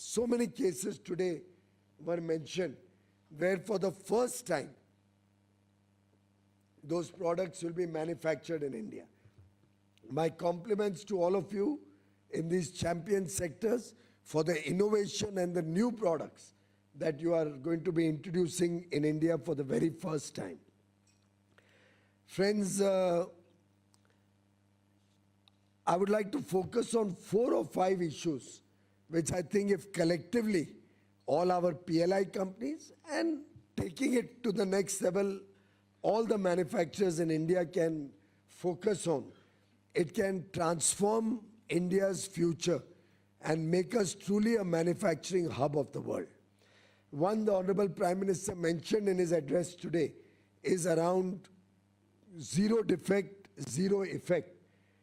so many cases today were mentioned where for the first time those products will be manufactured in India. My compliments to all of you in these champion sectors for the innovation and the new products that you are going to be introducing in India for the very first time. Friends, I would like to focus on 4 or 5 issues which I think if collectively all our PLI companies and taking it to the next level, all the manufacturers in India can focus on, it can transform India's future and make us truly a manufacturing hub of the world. One, the Honorable Prime Minister mentioned in his address today is around zero defect, zero effect.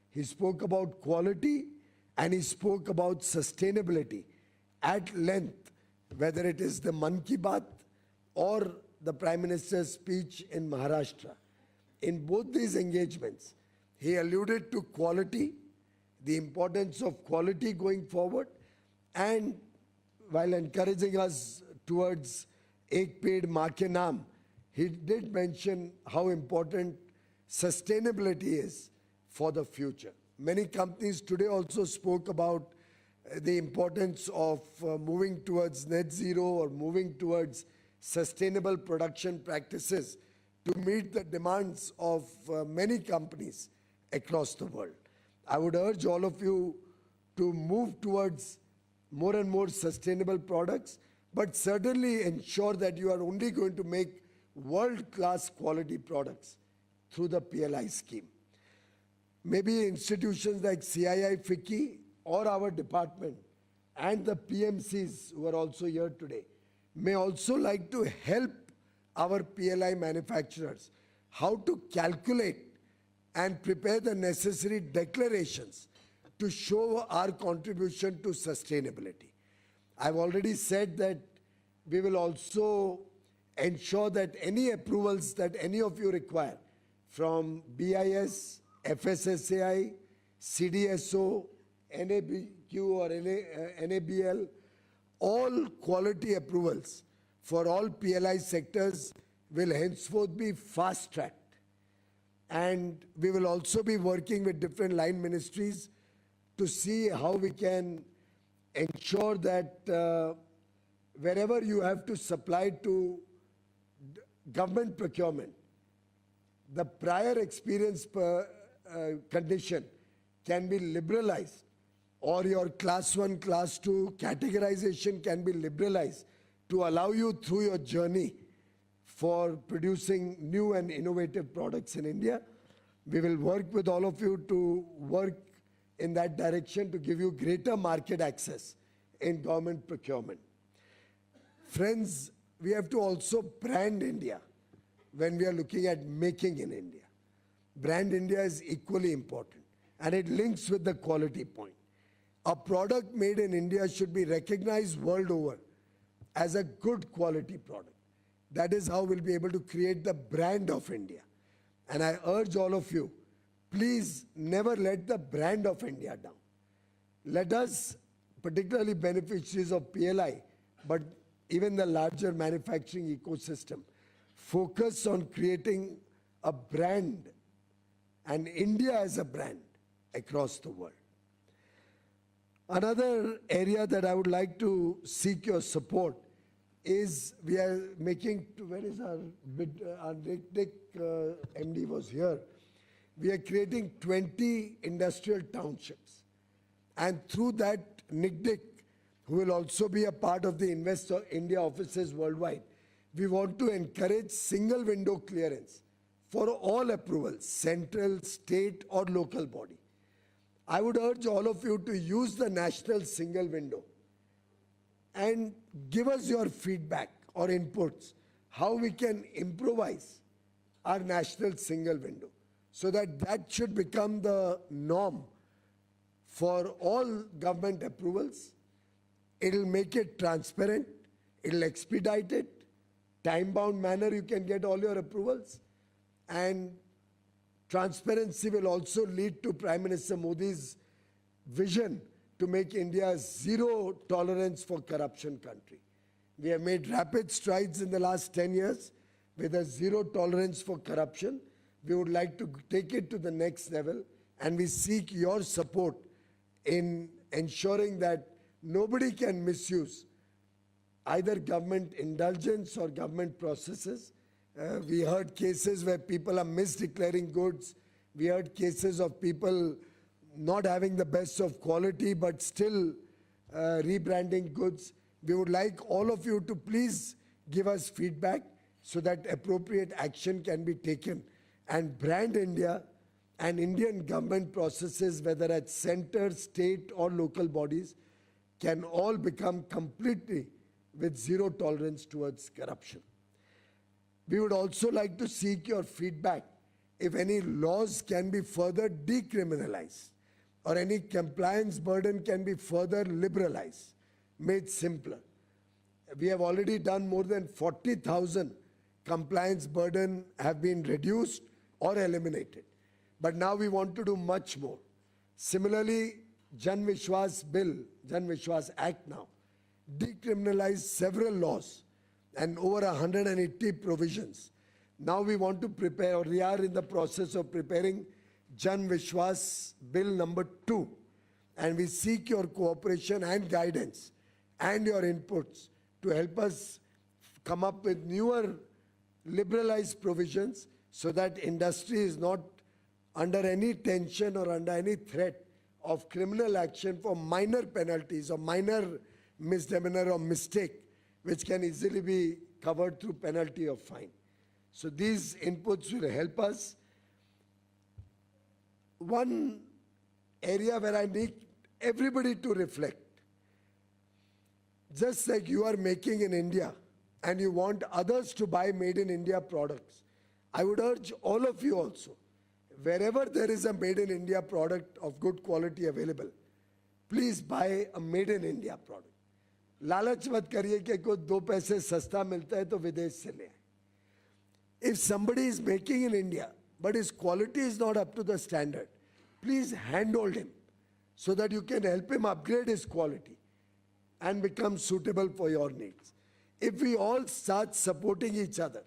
He spoke about quality and he spoke about sustainability at length, whether it is the Mann Ki Baat or the Prime Minister's speech in Maharashtra. In both these engagements, he alluded to quality, the importance of quality going forward, and while encouraging us towards Ek Ped Maa Ke Naam, he did mention how important sustainability is for the future. Many companies today also spoke about the importance of moving towards net zero or moving towards sustainable production practices to meet the demands of many companies across the world. I would urge all of you to move towards more and more sustainable products, but certainly ensure that you are only going to make world-class quality products through the PLI scheme. Maybe institutions like CII, FICCI, or our department and the PMCs who are also here today may also like to help our PLI manufacturers how to calculate and prepare the necessary declarations to show our contribution to sustainability. I've already said that we will also ensure that any approvals that any of you require from BIS, FSSAI, CDSO, NABQ or NABL, all quality approvals for all PLI sectors will henceforth be fast-tracked. And we will also be working with different line ministries to see how we can ensure that wherever you have to supply to government procurement, the prior experience condition can be liberalized, or your class 1, class 2 categorization can be liberalized to allow you through your journey for producing new and innovative products in India. We will work with all of you to work in that direction to give you greater market access in government procurement. Friends, we have to also brand India when we are looking at making in India. Brand India is equally important, and it links with the quality point. A product made in India should be recognized world over as a good quality product. That is how we'll be able to create the brand of India. And I urge all of you, please never let the brand of India down. Let us, particularly beneficiaries of PLI, but even the larger manufacturing ecosystem, focus on creating a brand and India as a brand across the world. Another area that I would like to seek your support is we are making, where is our NICDIC MD was here. We are creating 20 industrial townships. And through that NICDIC, who will also be a part of the Invest India offices worldwide, we want to encourage single window clearance for all approvals, central, state or local body. I would urge all of you to use the national single window and give us your feedback or inputs, how we can improvise our national single window so that that should become the norm for all government approvals. It'll make it transparent, it'll expedite it, time-bound manner you can get all your approvals, and transparency will also lead to Prime Minister Modi's vision to make India a zero tolerance for corruption country. We have made rapid strides in the last 10 years with a zero tolerance for corruption. We would like to take it to the next level, and we seek your support in ensuring that nobody can misuse either government indulgence or government processes. We heard cases where people are misdeclaring goods. We heard cases of people not having the best of quality but still rebranding goods. We would like all of you to please give us feedback so that appropriate action can be taken and brand India and Indian government processes, whether at center, state or local bodies, can all become completely with zero tolerance towards corruption. We would also like to seek your feedback if any laws can be further decriminalized or any compliance burden can be further liberalized, made simpler. We have already done more than 40,000 compliance burden have been reduced or eliminated. But now we want to do much more. Similarly, Jan Vishwas Bill, Jan Vishwas Act now, decriminalized several laws and over 180 provisions. Now we want to prepare, or we are in the process of preparing Jan Vishwas Bill number 2. And we seek your cooperation and guidance and your inputs to help us come up with newer liberalized provisions so that industry is not under any tension or under any threat of criminal action for minor penalties or minor misdemeanor or mistake, which can easily be covered through penalty or fine. So these inputs will help us. One area where I need everybody to reflect, just like you are making in India and you want others to buy made in India products, I would urge all of you also, wherever there is a made in India product of good quality available, please buy a made in India product. लालच मत करिए कि कोई 2 पैसे सस्ता मिलता है तो विदेश से ले आए. If somebody is making in India, but his quality is not up to the standard, please handhold him so that you can help him upgrade his quality and become suitable for your needs. If we all start supporting each other,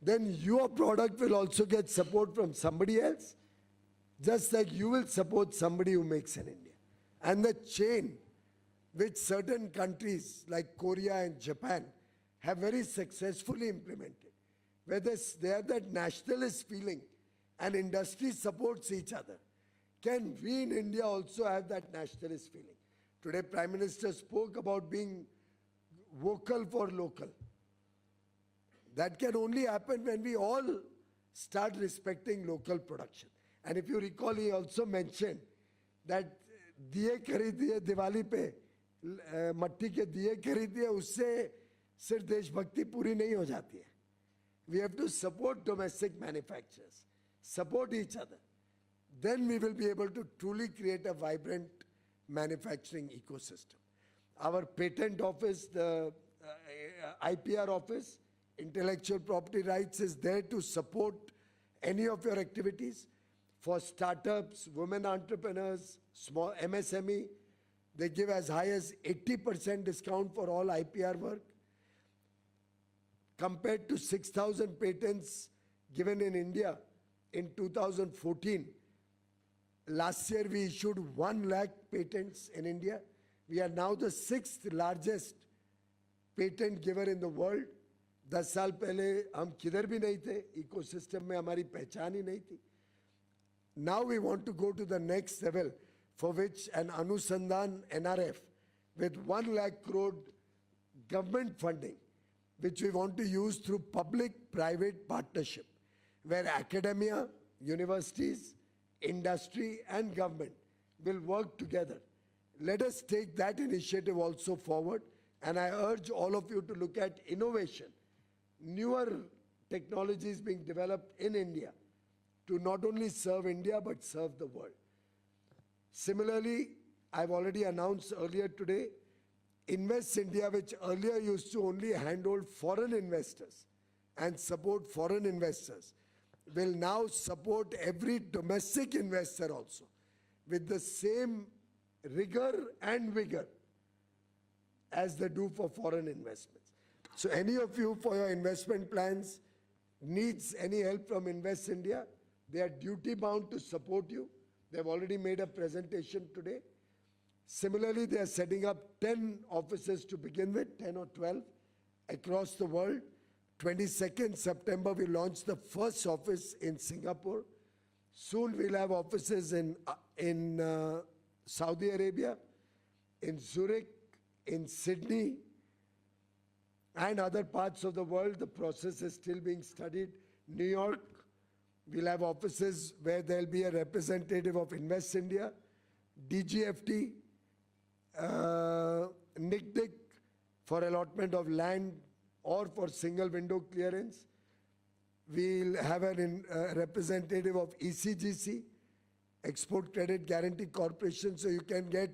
then your product will also get support from somebody else, just like you will support somebody who makes in India. And the chain which certain countries like Korea and Japan have very successfully implemented, where they have that nationalist feeling and industry supports each other. Can we in India also have that nationalist feeling? Today, Prime Minister spoke about being vocal for local. That can only happen when we all start respecting local production. And if you recall, he also mentioned that diye खरीदिए दिवाली पे मट्टी के दिए खरीदिए, उससे सिर्फ देशभक्ति पूरी नहीं हो जाती है. We have to support domestic manufacturers, support each other. Then we will be able to truly create a vibrant manufacturing ecosystem. Our patent office, the IPR office, intellectual property rights, is there to support any of your activities. For startups, women entrepreneurs, small MSME, they give as high as 80% discount for all IPR work. Compared to 6,000 patents given in India in 2014, last year we issued 1 lakh patents in India. We are now the 6th largest patent giver in the world. 10 साल पहले हम किधर भी नहीं थे, ecosystem में हमारी पहचान ही नहीं थी. Now we want to go to the next level, for which an Anusandhan NRF with 1 lakh crore government funding, which we want to use through public-private partnership, where academia, universities, industry and government will work together. Let us take that initiative also forward, and I urge all of you to look at innovation, newer technologies being developed in India to not only serve India but serve the world. Similarly, I've already announced earlier today, Invest India, which earlier used to only handhold foreign investors and support foreign investors, will now support every domestic investor also with the same rigor and vigor as they do for foreign investments. So any of you for your investment plans needs any help from Invest India, they are duty bound to support you. They've already made a presentation today. Similarly, they are setting up 10 offices to begin with, 10 or 12 across the world. 22nd September, we launched the first office in Singapore. Soon we'll have offices in Saudi Arabia, in Zurich, in Sydney, and other parts of the world. The process is still being studied. New York, we'll have offices where there'll be a representative of Invest India, DGFT, NICDIC for allotment of land or for single window clearance. We'll have a representative of ECGC, Export Credit Guarantee Corporation, so you can get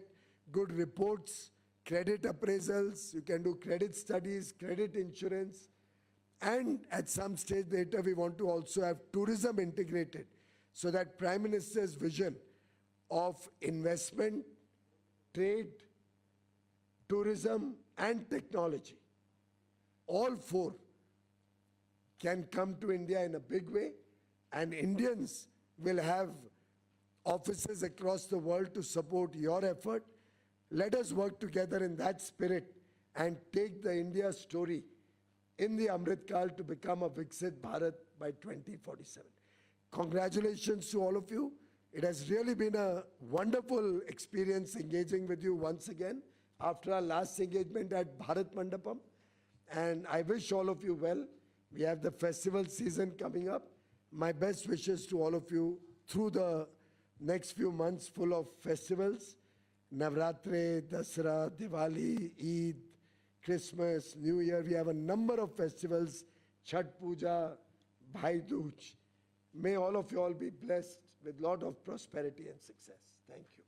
good reports, credit appraisals, you can do credit studies, credit insurance, and at some stage later we want to also have tourism integrated so that Prime Minister's vision of investment, trade, tourism and technology, all four can come to India in a big way, and Indians will have offices across the world to support your effort. Let us work together in that spirit and take the India story in the Amrit Kal to become a Viksit Bharat by 2047. Congratulations to all of you. It has really been a wonderful experience engaging with you once again after our last engagement at Bharat Mandapam. And I wish all of you well. We have the festival season coming up. My best wishes to all of you through the next few months full of festivals. Navratri, Dasara, Diwali, Eid, Christmas, New Year. We have a number of festivals, Chhat Puja, Bhai Dooj. May all of you all be blessed with a lot of prosperity and success. Thank you.